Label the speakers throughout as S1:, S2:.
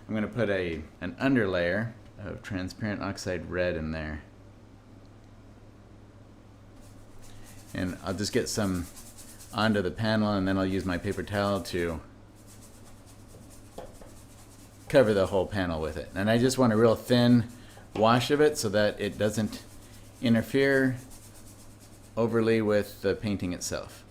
S1: I'm going to put an underlayer of transparent oxide red in there. And I'll just get some onto the panel, and then I'll use my paper towel to cover the whole panel with it. And I just want a real thin wash of it so that it doesn't interfere overly with the painting itself.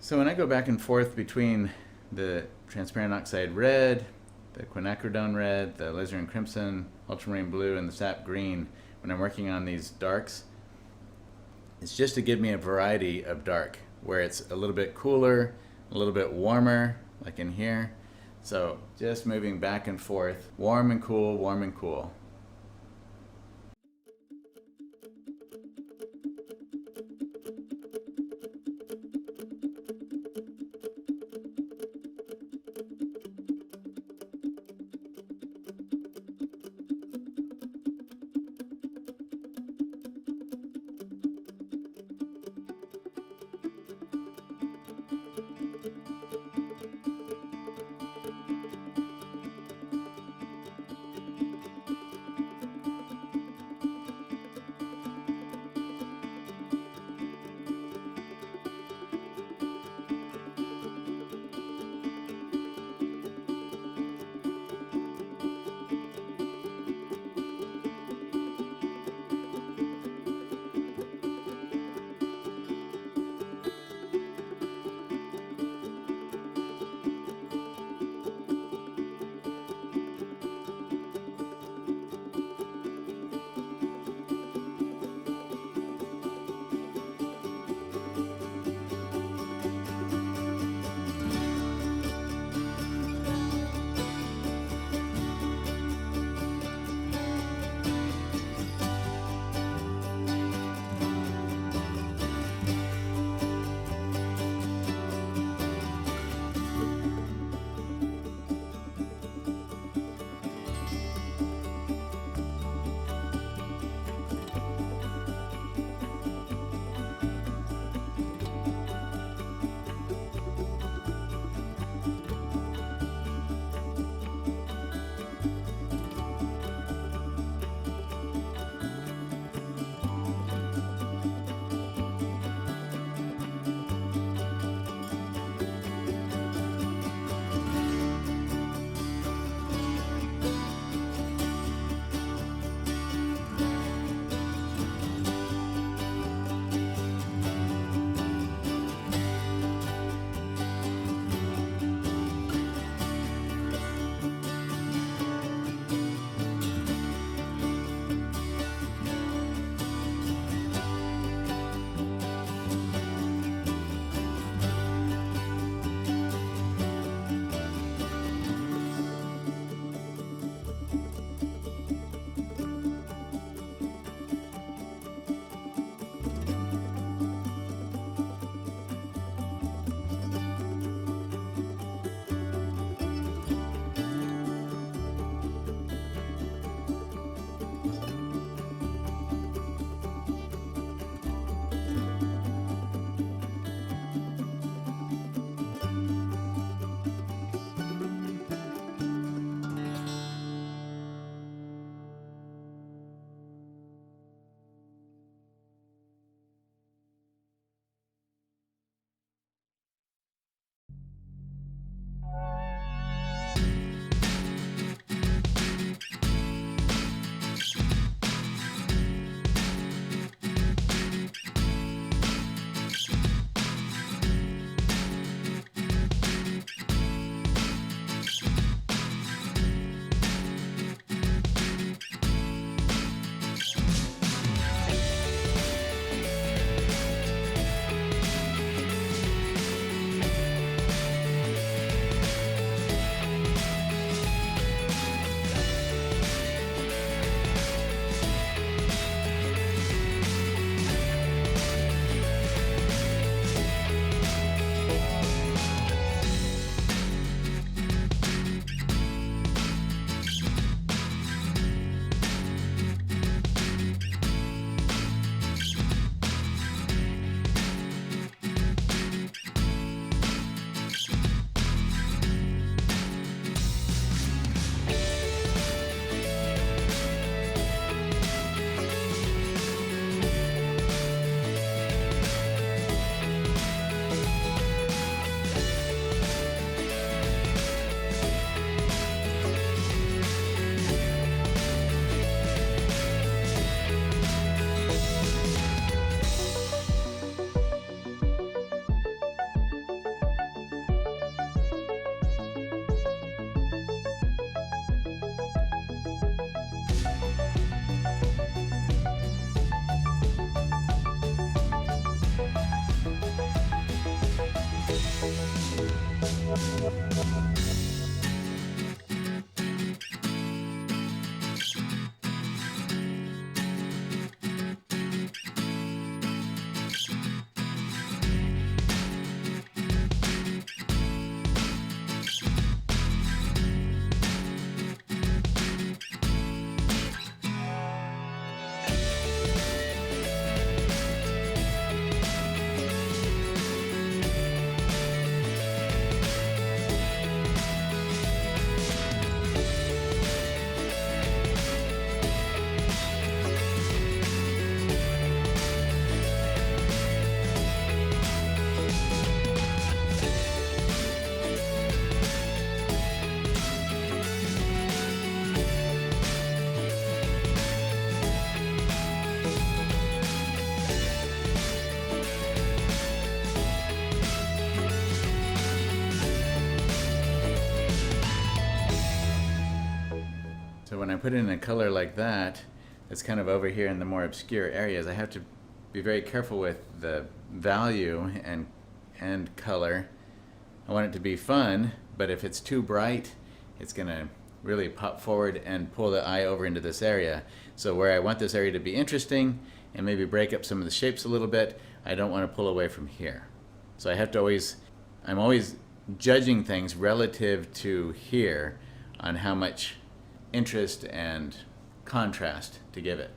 S1: So when I go back and forth between the transparent oxide red, the quinacridone red, the alizarin crimson, ultramarine blue, and the sap green, when I'm working on these darks, it's just to give me a variety of dark, where it's a little bit cooler, a little bit warmer, like in here. So just moving back and forth, warm and cool, warm and cool. So when I put in a color like that, it's kind of over here in the more obscure areas, I have to be very careful with the value and color. I want it to be fun, but if it's too bright, it's going to really pop forward and pull the eye over into this area. So where I want this area to be interesting and maybe break up some of the shapes a little bit, I don't want to pull away from here. So I have to I'm always judging things relative to here on how much interest and contrast to give it.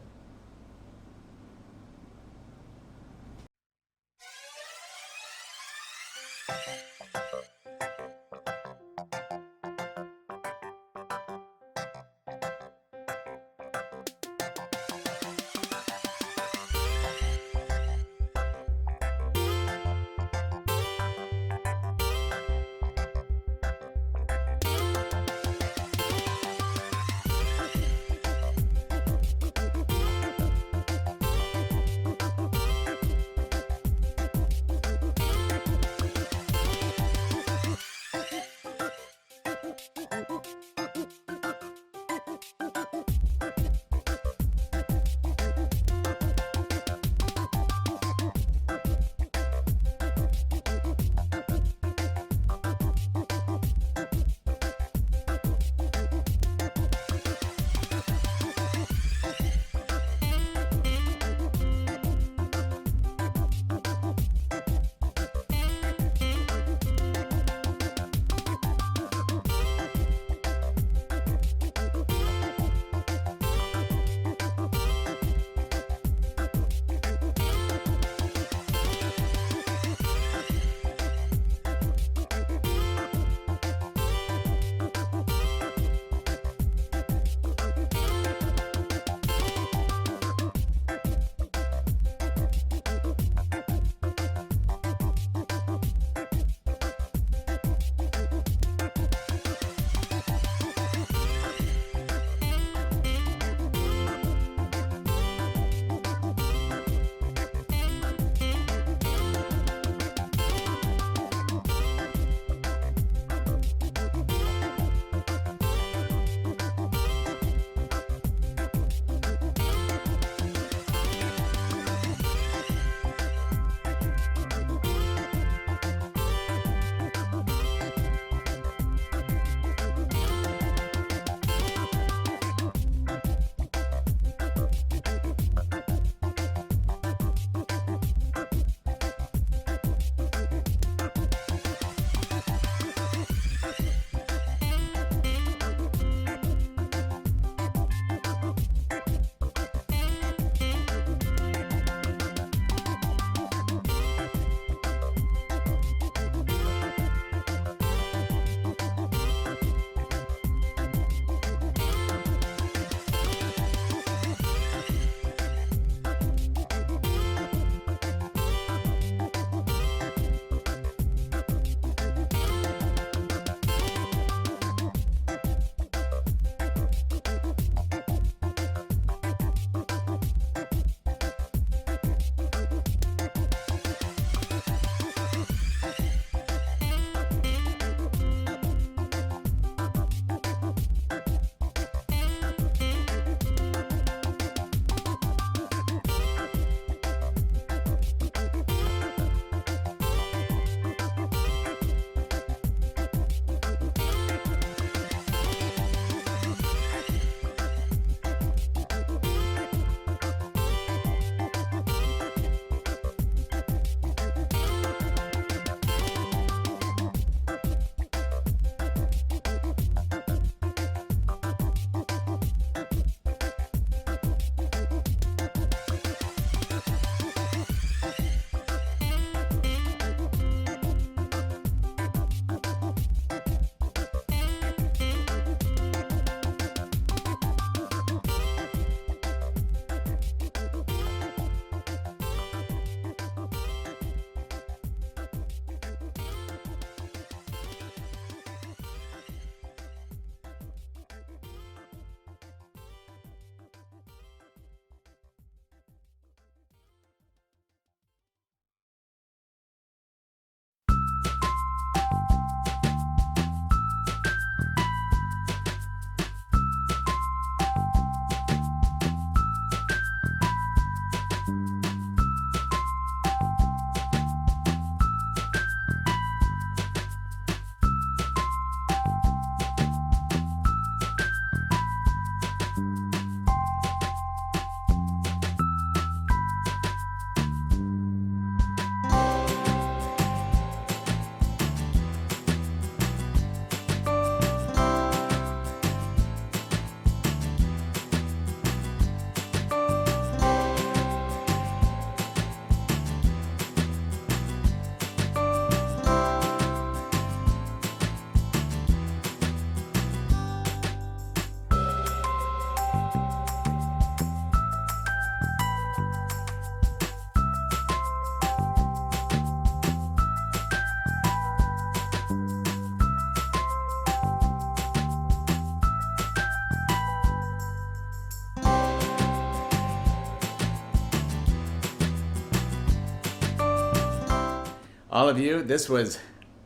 S1: all of you, this was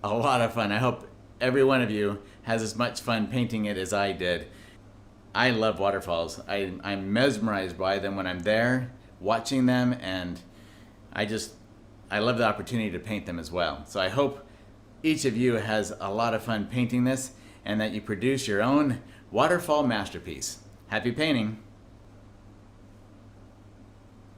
S1: a lot of fun. I hope every one of you has as much fun painting it as I did. I love waterfalls. I'm mesmerized by them when I'm there, watching them, and I love the opportunity to paint them as well. So I hope each of you has a lot of fun painting this and that you produce your own waterfall masterpiece. Happy painting!